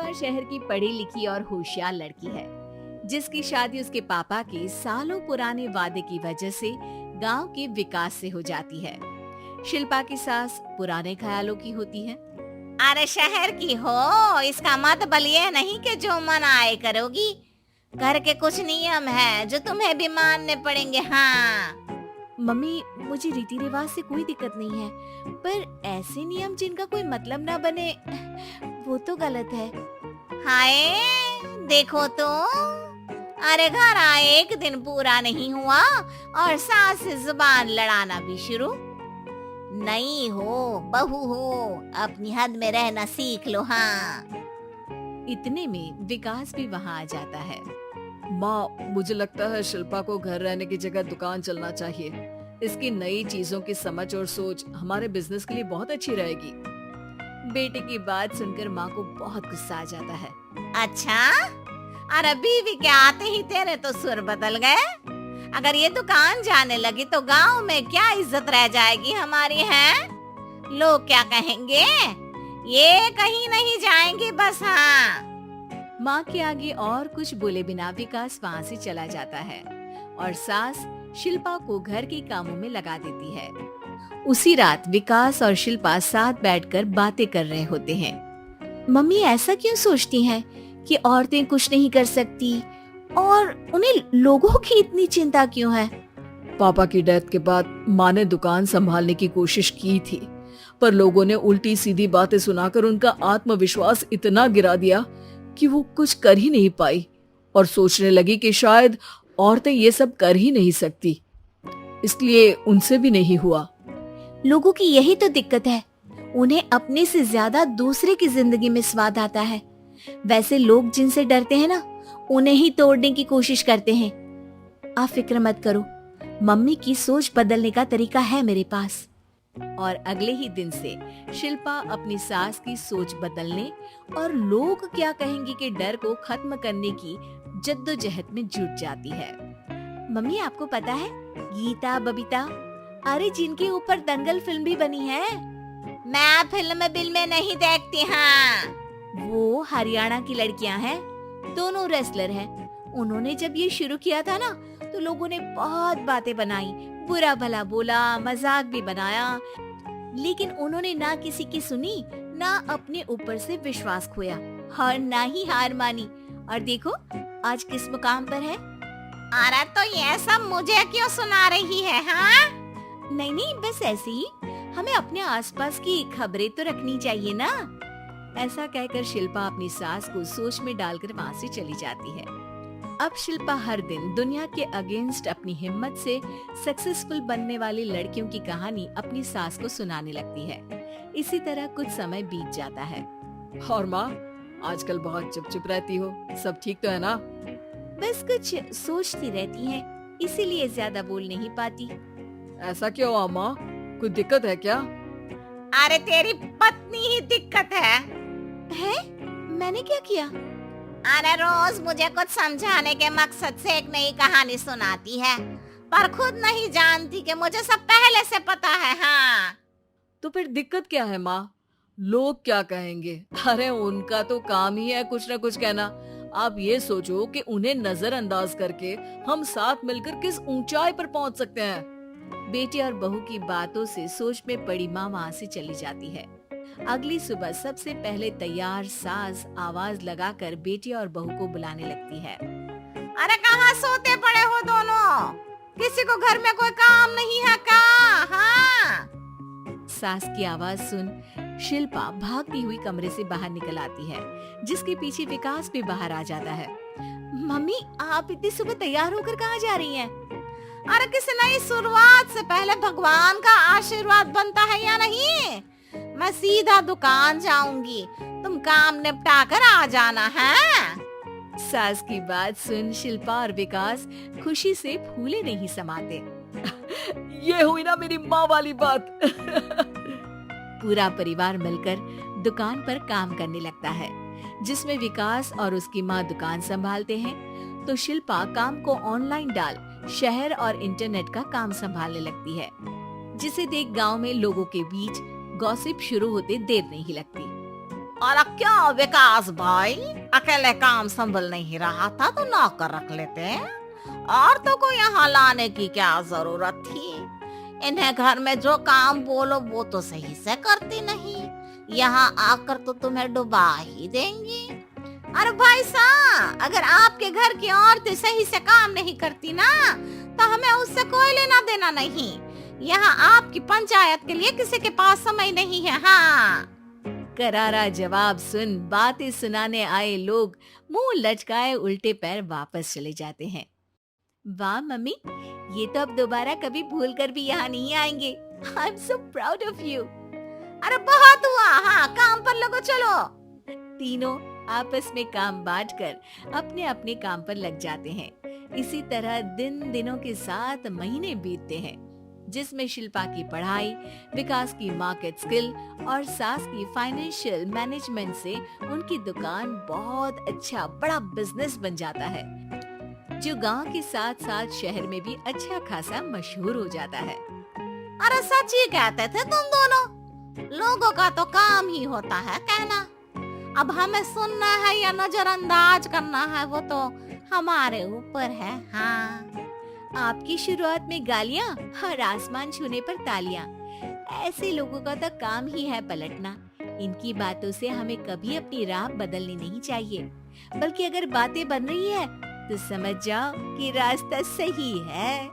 शिल्पा शहर की पढ़ी लिखी और होशियार लड़की है, जिसकी शादी उसके पापा के सालों पुराने वादे की वजह से गांव के विकास से हो जाती है। शिल्पा की सास पुराने ख्यालों की होती है। अरे शहर की हो, इसका मतलब ये नहीं कि जो मन आए करोगी। घर के कुछ नियम है जो तुम्हें भी मानने पड़ेंगे। हाँ मम्मी, मुझे रीति रिवाज से कोई दिक्कत नहीं है, पर ऐसे नियम जिनका कोई मतलब ना बने, वो तो गलत है। हाय, देखो तो, अरे घर आए एक दिन पूरा नहीं हुआ और सास से जुबान लड़ाना भी शुरू। नहीं हो, बहू हो, अपनी हद में रहना सीख लो। हाँ इतने में विकास भी वहाँ आ जाता है। माँ, मुझे लगता है शिल्पा को घर रहने की जगह दुकान चलना चाहिए। इसकी नई चीजों की समझ और सोच हमारे बिजनेस के लिए बहुत अच्छी रहेगी। बेटे की बात सुनकर माँ को बहुत गुस्सा आ जाता है। अच्छा, अरे बीवी के आते ही तेरे तो सुर बदल गए। अगर ये दुकान जाने लगी तो गांव में क्या इज्जत रह जाएगी हमारी है? लोग क्या कहेंगे? ये कहीं नहीं जाएंगी बस। हाँ माँ के आगे और कुछ बोले बिना विकास वहाँ से चला जाता है और सास शिल्पा को घर के कामों में लगा देती है। उसी रात विकास और शिल्पा साथ बैठकर बातें कर रहे होते हैं। मम्मी ऐसा क्यों सोचती हैं कि औरतें कुछ नहीं कर सकती, और उन्हें लोगों की इतनी चिंता क्यों है? पापा की डेथ के बाद माँ ने दुकान संभालने की कोशिश की थी, पर लोगों ने उल्टी सीधी बातें सुनाकर उनका आत्मविश्वास इतना गिरा दिया कि वो कुछ कर ही नहीं पाई और सोचने लगी कि शायद औरतें ये सब कर ही नहीं सकती, इसलिए उनसे भी नहीं हुआ। लोगों की यही तो दिक्कत है, उन्हें अपने से ज्यादा दूसरे की जिंदगी में स्वाद आता है। वैसे लोग जिनसे डरते हैं ना, उन्हें ही तोड़ने की कोशिश करते हैं। आप फिक्र मत करो, मम्मी की सोच बदलने का तरीका है मेरे पास। और अगले ही दिन से शिल्पा अपनी सास की सोच बदलने और लोग क्या कहेंगे के डर को खत्म करने की जद्दोजहद में जुट जाती है। मम्मी, आपको पता है गीता, बबीता, अरे जिनके ऊपर दंगल फिल्म भी बनी है। मैं फिल्म बिल में नहीं देखती। हाँ वो हरियाणा की लड़कियां हैं, दोनों रेसलर हैं। उन्होंने जब ये शुरू किया था ना, तो लोगों ने बहुत बातें बनाई, बुरा भला बोला, मजाक भी बनाया, लेकिन उन्होंने ना किसी की सुनी, ना अपने ऊपर से विश्वास खोया और ना ही हार मानी। और देखो आज किस मुकाम पर है। अरे तो ये सब मुझे क्यों सुना रही है? हाँ नहीं, बस ऐसे ही, हमें अपने आसपास की खबरें तो रखनी चाहिए ना। ऐसा कहकर शिल्पा अपनी सास को सोच में डालकर वहाँ से चली जाती है। अब शिल्पा हर दिन दुनिया के अगेंस्ट अपनी हिम्मत से सक्सेसफुल बनने वाली लड़कियों की कहानी अपनी सास को सुनाने लगती है। इसी तरह कुछ समय बीत जाता है। और माँ, आजकल बहुत चुप रहती हो, सब ठीक तो है ना? बस कुछ सोचती रहती हैं, इसीलिए ज्यादा बोल नहीं पाती। ऐसा क्यों हुआ माँ, कोई दिक्कत है क्या? अरे तेरी पत्नी ही दिक्कत है। मैंने क्या किया? अरे रोज मुझे कुछ समझाने के मकसद से एक नई कहानी सुनाती है, पर खुद नहीं जानती कि मुझे सब पहले से पता है। हाँ तो फिर दिक्कत क्या है माँ? लोग क्या कहेंगे? अरे उनका तो काम ही है कुछ न कुछ कहना। आप ये सोचो कि उन्हें नजरअंदाज करके हम साथ मिलकर किस ऊंचाई पर पहुंच सकते हैं। बेटी और बहू की बातों से सोच में पड़ी माँ वहाँ से चली जाती है। अगली सुबह सबसे पहले तैयार सास आवाज लगाकर बेटी और बहू को बुलाने लगती है। अरे कहाँ सोते पड़े हो दोनों? किसी को घर में कोई काम नहीं है क्या? हाँ सास की आवाज सुन शिल्पा भागती हुई कमरे से बाहर निकल आती है, जिसके पीछे विकास भी बाहर आ जाता है। मम्मी, आप इतनी सुबह तैयार होकर कहाँ जा रही हैं? अरे किसी नई शुरुआत से पहले भगवान का आशीर्वाद बनता है या नहीं? मैं सीधा दुकान जाऊंगी, तुम काम निपटा कर आ जाना है। सास की बात सुन शिल्पा और विकास खुशी से फूले नहीं समाते। ये हुई ना मेरी माँ वाली बात। पूरा परिवार मिलकर दुकान पर काम करने लगता है, जिसमें विकास और उसकी माँ दुकान संभालते हैं, तो शिल्पा काम को ऑनलाइन डाल शहर और इंटरनेट का काम संभालने लगती है, जिसे देख गांव में लोगों के बीच गॉसिप शुरू होते देर नहीं लगती। और क्या विकास भाई, अकेले काम संभल नहीं रहा था तो नौकर रख लेते। और तो को यहाँ लाने की क्या जरूरत थी? इन्हें घर में जो काम बोलो वो तो सही से करती नहीं, यहाँ आकर तो तुम्हें डुबा ही देंगी। अरे भाई साहब, अगर आपके घर की औरतें सही से काम नहीं करती ना तो हमें उससे कोई लेना देना नहीं। यहाँ आपकी पंचायत के लिए किसी के पास समय नहीं है। हाँ, करारा जवाब सुन बातें सुनाने आए लोग मुंह लटकाए उल्टे पैर वापस चले जाते हैं। वाह मम्मी, ये तो अब दोबारा कभी भूल कर भी यहाँ नहीं आएंगे। I am so proud of you. अरे बहुत हुआ, हाँ काम पर लगो चलो। तीनों आपस में काम बांटकर अपने अपने काम पर लग जाते हैं। इसी तरह दिनों के साथ महीने बीतते हैं, जिसमें शिल्पा की पढ़ाई, विकास की मार्केट स्किल और सास की फाइनेंशियल मैनेजमेंट से उनकी दुकान बहुत अच्छा बड़ा बिजनेस बन जाता है, जो गांव के साथ साथ शहर में भी अच्छा खासा मशहूर हो जाता है। अरे सच ही कहते थे तुम दोनों, लोगों का तो काम ही होता है कहना। अब हमें सुनना है या नजरअंदाज करना है वो तो हमारे ऊपर है। हाँ, आपकी शुरुआत में गालियां और आसमान छूने पर तालियां, ऐसे लोगों का तो काम ही है पलटना। इनकी बातों से हमें कभी अपनी राह बदलनी नहीं चाहिए, बल्कि अगर बातें बन रही है तो समझ जाओ कि रास्ता सही है।